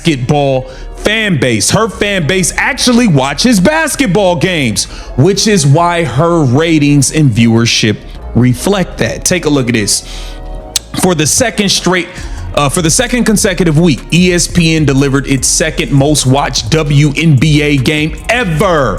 basketball fan base. Her fan base actually watches basketball games, which is why her ratings and viewership reflect that. Take a look at this. For the second consecutive week, ESPN delivered its second most watched WNBA game ever.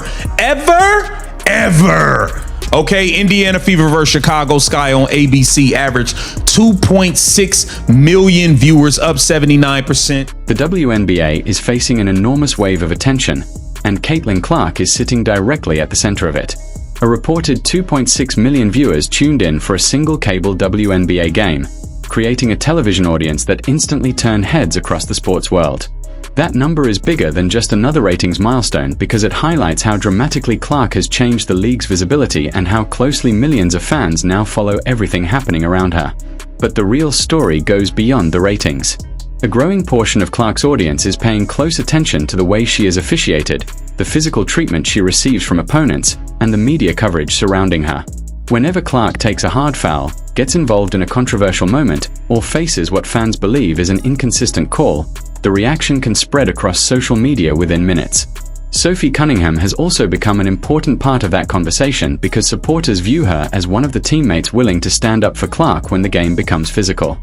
Okay, Indiana Fever versus Chicago Sky on ABC averaged 2.6 million viewers, up 79%. The WNBA is facing an enormous wave of attention, and Caitlin Clark is sitting directly at the center of it. A reported 2.6 million viewers tuned in for a single cable WNBA game, creating a television audience that instantly turned heads across the sports world. That number is bigger than just another ratings milestone because it highlights how dramatically Clark has changed the league's visibility and how closely millions of fans now follow everything happening around her. But the real story goes beyond the ratings. A growing portion of Clark's audience is paying close attention to the way she is officiated, the physical treatment she receives from opponents, and the media coverage surrounding her. Whenever Clark takes a hard foul, gets involved in a controversial moment, or faces what fans believe is an inconsistent call, the reaction can spread across social media within minutes. Sophie Cunningham has also become an important part of that conversation because supporters view her as one of the teammates willing to stand up for Clark when the game becomes physical.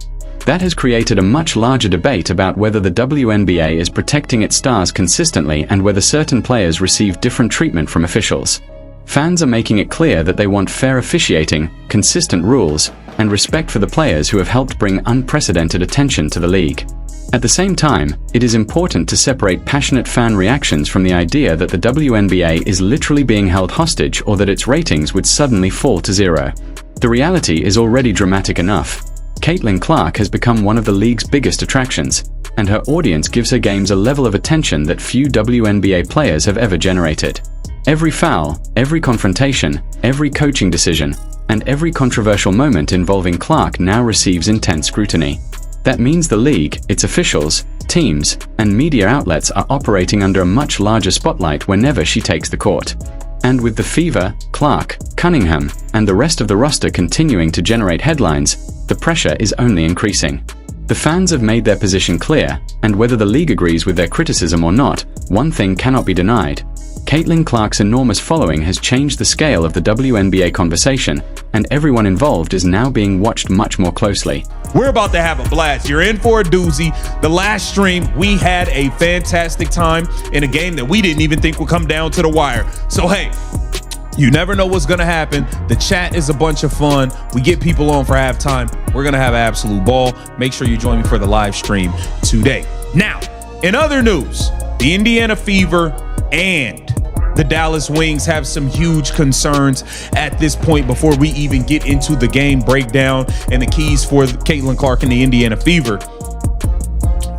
That has created a much larger debate about whether the WNBA is protecting its stars consistently and whether certain players receive different treatment from officials. Fans are making it clear that they want fair officiating, consistent rules, and respect for the players who have helped bring unprecedented attention to the league. At the same time, it is important to separate passionate fan reactions from the idea that the WNBA is literally being held hostage or that its ratings would suddenly fall to zero. The reality is already dramatic enough. Caitlin Clark has become one of the league's biggest attractions, and her audience gives her games a level of attention that few WNBA players have ever generated. Every foul, every confrontation, every coaching decision, and every controversial moment involving Clark now receives intense scrutiny. That means the league, its officials, teams, and media outlets are operating under a much larger spotlight whenever she takes the court. And with the Fever, Clark, Cunningham, and the rest of the roster continuing to generate headlines, the pressure is only increasing. The fans have made their position clear, and whether the league agrees with their criticism or not, one thing cannot be denied. Caitlin Clark's enormous following has changed the scale of the WNBA conversation, and everyone involved is now being watched much more closely. We're about to have a blast. You're in for a doozy. The last stream, we had a fantastic time in a game that we didn't even think would come down to the wire. So, hey, you never know what's going to happen. The chat is a bunch of fun. We get people on for halftime. We're going to have an absolute ball. Make sure you join me for the live stream today. Now, in other news, the Indiana Fever and the Dallas Wings have some huge concerns at this point before we even get into the game breakdown and the keys for Caitlin Clark and the Indiana Fever.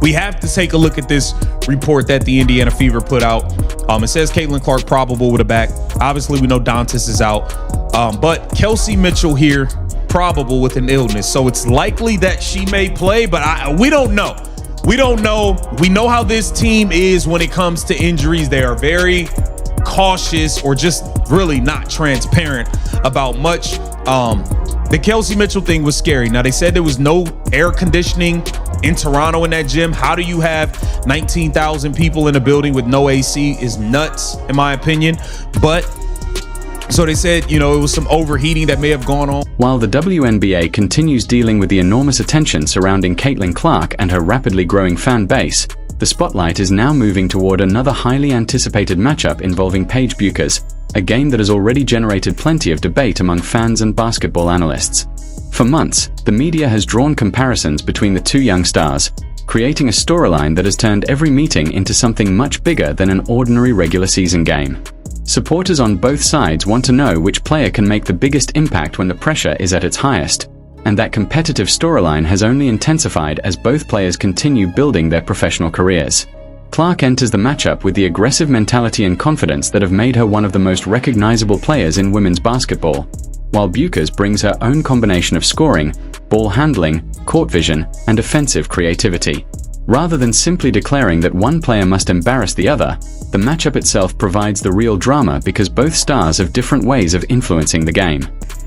We have to take a look at this report that the Indiana Fever put out. It says Caitlin Clark probable with a back. Obviously, we know Dantas is out, but Kelsey Mitchell here probable with an illness. So it's likely that she may play, but we don't know. We don't know. We know how this team is when it comes to injuries. They are very cautious or just really not transparent about much. The Kelsey Mitchell thing was scary. Now, they said there was no air conditioning in Toronto in that gym. How do you have 19,000 people in a building with no AC? Is nuts, in my opinion. But so they said, it was some overheating that may have gone on. While the WNBA continues dealing with the enormous attention surrounding Caitlin Clark and her rapidly growing fan base, the spotlight is now moving toward another highly anticipated matchup involving Paige Bueckers, a game that has already generated plenty of debate among fans and basketball analysts. For months, the media has drawn comparisons between the two young stars, creating a storyline that has turned every meeting into something much bigger than an ordinary regular season game. Supporters on both sides want to know which player can make the biggest impact when the pressure is at its highest, and that competitive storyline has only intensified as both players continue building their professional careers. Clark enters the matchup with the aggressive mentality and confidence that have made her one of the most recognizable players in women's basketball, while Bueckers brings her own combination of scoring, ball handling, court vision, and offensive creativity. Rather than simply declaring that one player must embarrass the other, the matchup itself provides the real drama because both stars have different ways of influencing the game.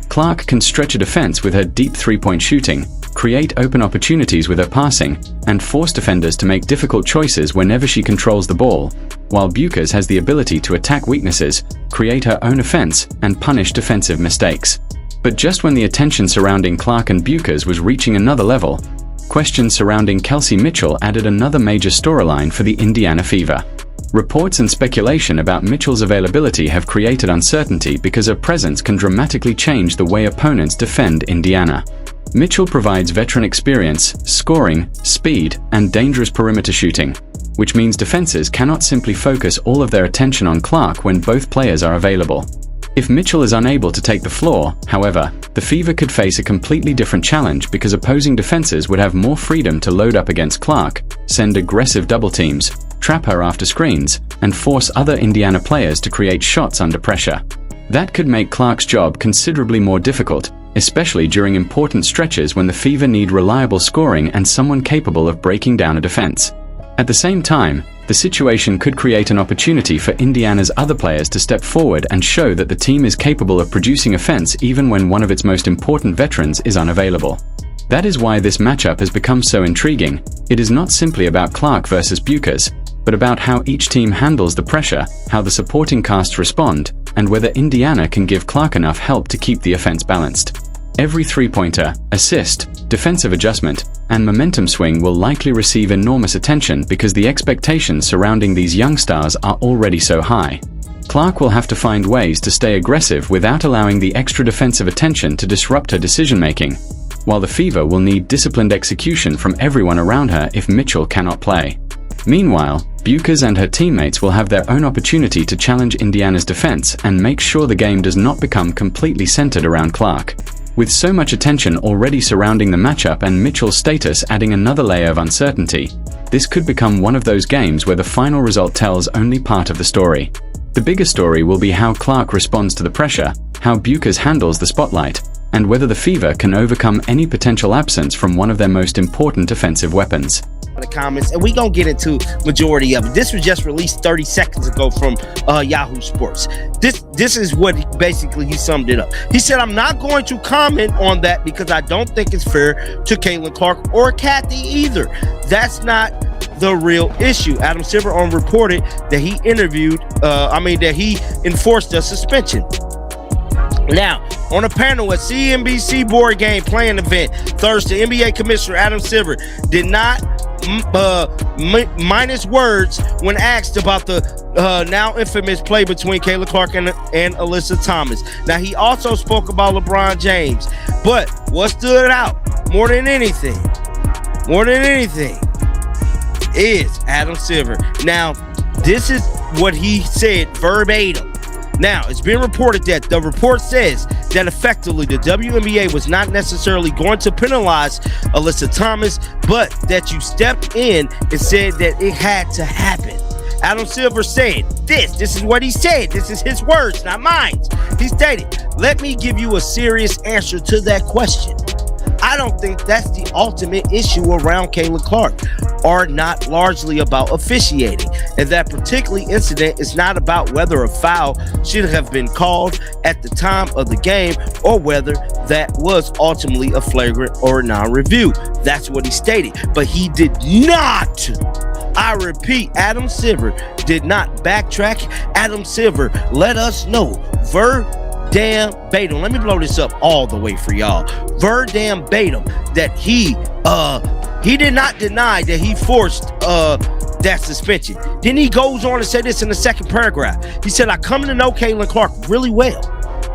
Clark can stretch a defense with her deep three-point shooting, create open opportunities with her passing, and force defenders to make difficult choices whenever she controls the ball, while Bueckers has the ability to attack weaknesses, create her own offense, and punish defensive mistakes. But just when the attention surrounding Clark and Bueckers was reaching another level, questions surrounding Kelsey Mitchell added another major storyline for the Indiana Fever. Reports and speculation about Mitchell's availability have created uncertainty because her presence can dramatically change the way opponents defend Indiana. Mitchell provides veteran experience, scoring, speed, and dangerous perimeter shooting, which means defenses cannot simply focus all of their attention on Clark when both players are available. If Mitchell is unable to take the floor, however, the Fever could face a completely different challenge because opposing defenses would have more freedom to load up against Clark, send aggressive double teams, trap her after screens, and force other Indiana players to create shots under pressure. That could make Clark's job considerably more difficult, especially during important stretches when the Fever need reliable scoring and someone capable of breaking down a defense. At the same time, the situation could create an opportunity for Indiana's other players to step forward and show that the team is capable of producing offense even when one of its most important veterans is unavailable. That is why this matchup has become so intriguing. It is not simply about Clark versus Bueckers, but about how each team handles the pressure, how the supporting casts respond, and whether Indiana can give Clark enough help to keep the offense balanced. Every three-pointer, assist, defensive adjustment, and momentum swing will likely receive enormous attention because the expectations surrounding these young stars are already so high. Clark will have to find ways to stay aggressive without allowing the extra defensive attention to disrupt her decision-making, while the Fever will need disciplined execution from everyone around her if Mitchell cannot play. Meanwhile, Bueckers and her teammates will have their own opportunity to challenge Indiana's defense and make sure the game does not become completely centered around Clark. With so much attention already surrounding the matchup and Mitchell's status adding another layer of uncertainty, this could become one of those games where the final result tells only part of the story. The bigger story will be how Clark responds to the pressure, how Bueckers handles the spotlight, and whether the Fever can overcome any potential absence from one of their most important offensive weapons. The comments, and we gonna get into majority of it. This was just released 30 seconds ago from Yahoo Sports. This is what he summed it up. He said, "I'm not going to comment on that because I don't think it's fair to Caitlin Clark or Kathy either. That's not the real issue." Adam Silver reported that he enforced a suspension. Now, on a panel at CNBC board game playing event Thursday, NBA Commissioner Adam Silver did not minus words when asked about the now infamous play between Caitlin Clark and Alyssa Thomas. Now, he also spoke about LeBron James, but what stood out more than anything is Adam Silver. Now, this is what he said verbatim. Now, it's been reported that the report says that effectively the WNBA was not necessarily going to penalize Alyssa Thomas, but that you stepped in and said that it had to happen. Adam Silver said this is what he said. This is his words, not mine. He stated, "Let me give you a serious answer to that question. I don't think that's the ultimate issue around Caitlin Clark, or not largely about officiating. And that particular incident is not about whether a foul should have been called at the time of the game or whether that was ultimately a flagrant or a non-review." That's what he stated. But he did not, I repeat, Adam Silver did not backtrack. Adam Silver let us know verbatim. Let me blow this up all the way for y'all. Verbatim that he did not deny that he forced that suspension. Then he goes on to say this in the second paragraph. He said, "I come to know Caitlin Clark really well.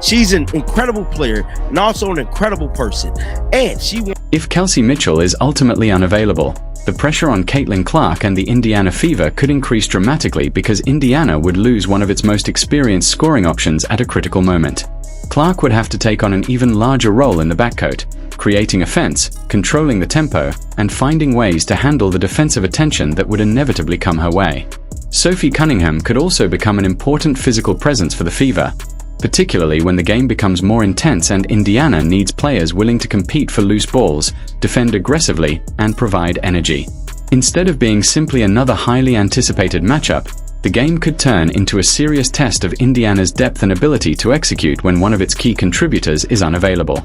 She's an incredible player and also an incredible person. And she..." If Kelsey Mitchell is ultimately unavailable, the pressure on Caitlin Clark and the Indiana Fever could increase dramatically because Indiana would lose one of its most experienced scoring options at a critical moment. Clark would have to take on an even larger role in the backcourt, creating offense, controlling the tempo, and finding ways to handle the defensive attention that would inevitably come her way. Sophie Cunningham could also become an important physical presence for the Fever, particularly when the game becomes more intense and Indiana needs players willing to compete for loose balls, defend aggressively, and provide energy. Instead of being simply another highly anticipated matchup, the game could turn into a serious test of Indiana's depth and ability to execute when one of its key contributors is unavailable.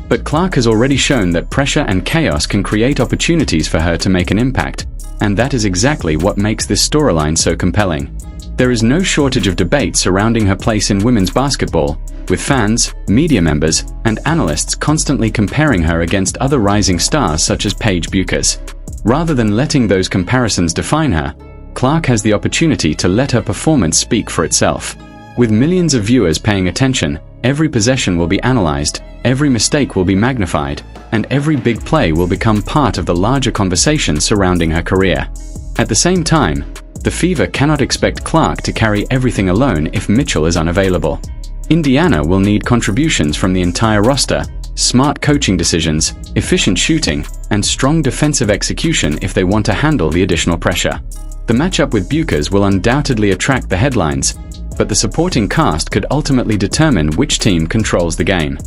But Clark has already shown that pressure and chaos can create opportunities for her to make an impact, and that is exactly what makes this storyline so compelling. There is no shortage of debate surrounding her place in women's basketball, with fans, media members, and analysts constantly comparing her against other rising stars such as Paige Bueckers. Rather than letting those comparisons define her, Clark has the opportunity to let her performance speak for itself. With millions of viewers paying attention, every possession will be analyzed, every mistake will be magnified, and every big play will become part of the larger conversation surrounding her career. At the same time, the Fever cannot expect Clark to carry everything alone if Mitchell is unavailable. Indiana will need contributions from the entire roster, smart coaching decisions, efficient shooting, and strong defensive execution if they want to handle the additional pressure. The matchup with Bueckers will undoubtedly attract the headlines, but the supporting cast could ultimately determine which team controls the game.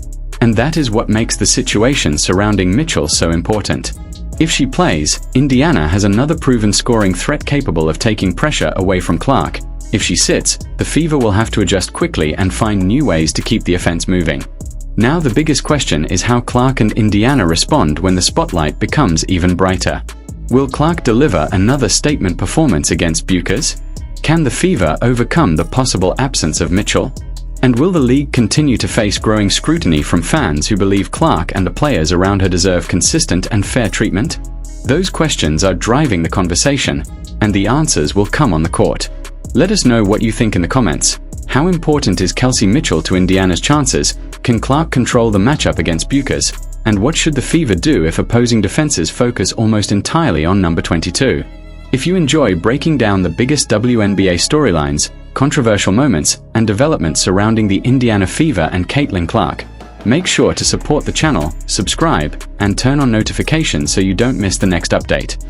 And that is what makes the situation surrounding Mitchell so important. If she plays, Indiana has another proven scoring threat capable of taking pressure away from Clark. If she sits, the Fever will have to adjust quickly and find new ways to keep the offense moving. Now the biggest question is how Clark and Indiana respond when the spotlight becomes even brighter. Will Clark deliver another statement performance against Bueckers? Can the Fever overcome the possible absence of Mitchell? And will the league continue to face growing scrutiny from fans who believe Clark and the players around her deserve consistent and fair treatment? Those questions are driving the conversation, and the answers will come on the court. Let us know what you think in the comments. How important is Kelsey Mitchell to Indiana's chances? Can Clark control the matchup against Bueckers? And what should the Fever do if opposing defenses focus almost entirely on number 22? If you enjoy breaking down the biggest WNBA storylines, controversial moments, and developments surrounding the Indiana Fever and Caitlin Clark, make sure to support the channel, subscribe, and turn on notifications so you don't miss the next update.